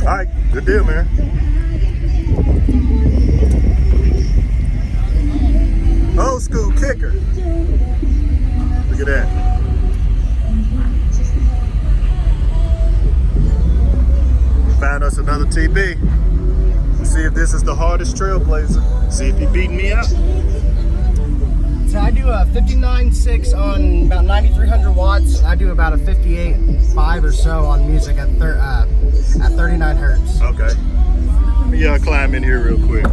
All right, good deal, man. Old school kicker. Look at that. Found us another TB. Let's see if this is the hardest Trailblazer. See if he beating me out. So I do a 59.6 on about 9,300 watts. I do about a 58.5 or so on music at 39 hertz. Okay. Let me climb in here real quick.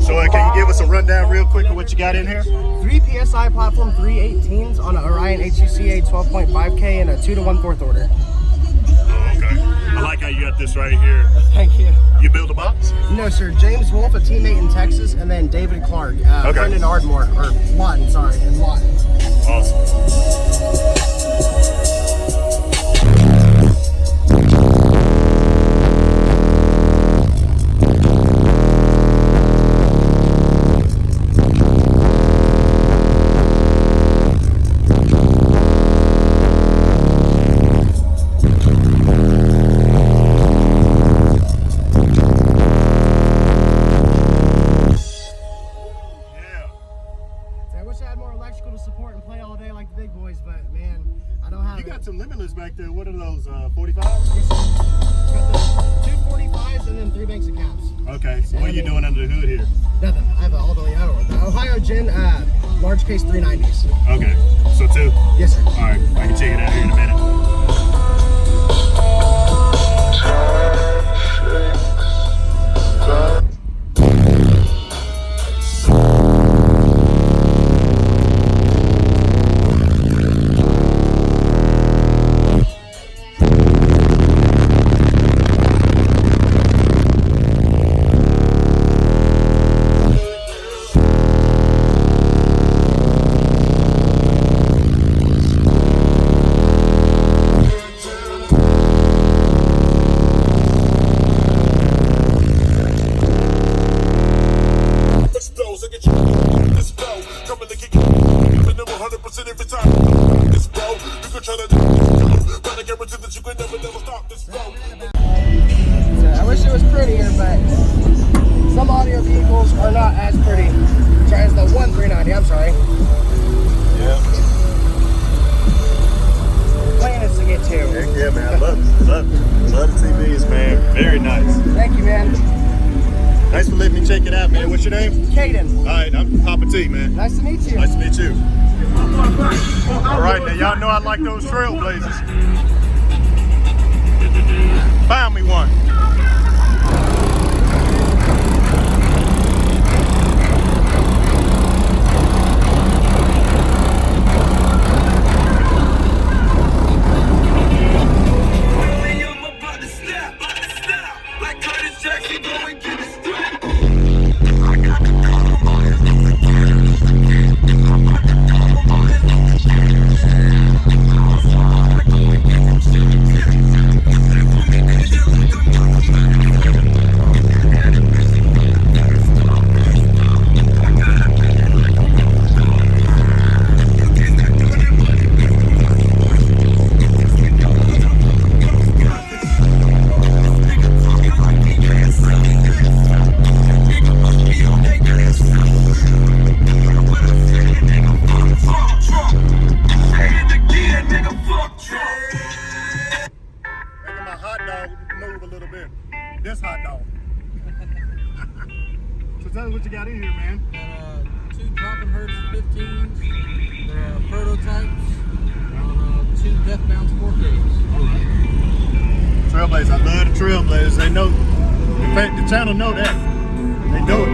So can you give us a rundown real quick of what you got in here? 3 PSI platform, 3 18s on an Orion HUCA 12.5K and a 2 to 1/4 order. Oh, okay. I like how you got this right here. Thank you. You build a box? No, sir. James Wolf, a teammate in Texas, and then David Clark, friend in Ardmore, or Lawton, sorry, in Lawton. Awesome. Back there, what are those, 45s? Yes, sir. Got the 2 45s and then 3 banks of caps. Okay, so what are you doing under the hood here? Nothing. I have all the Ohio Gin large case 390s. Okay, so 2? Yes, sir. All right, I can check it out here in a minute. I wish it was prettier, but some audio vehicles are not as pretty. Try as the 1390, I'm sorry. Yeah. Plan is to get 2. Heck yeah, man. I love the TVs, man. Very nice. Thank you, man. Thanks for letting me check it out, man. What's your name? Caden. All right, I'm Papa T, man. Nice to meet you. Nice to meet you. All right, now y'all know I like those Trailblazers. Found me one. This hot dog. So tell us what you got in here, man. Got 2 Droppin Hertz 15s. They're prototypes on 2 Death Bounce 4Ks. Trailblazers, I love the Trailblazers. They know. In fact, the channel know that. They know it.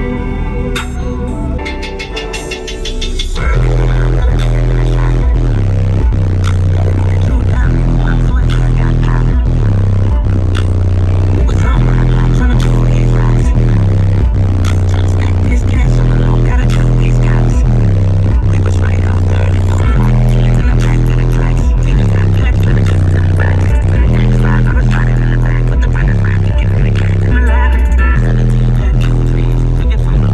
Get from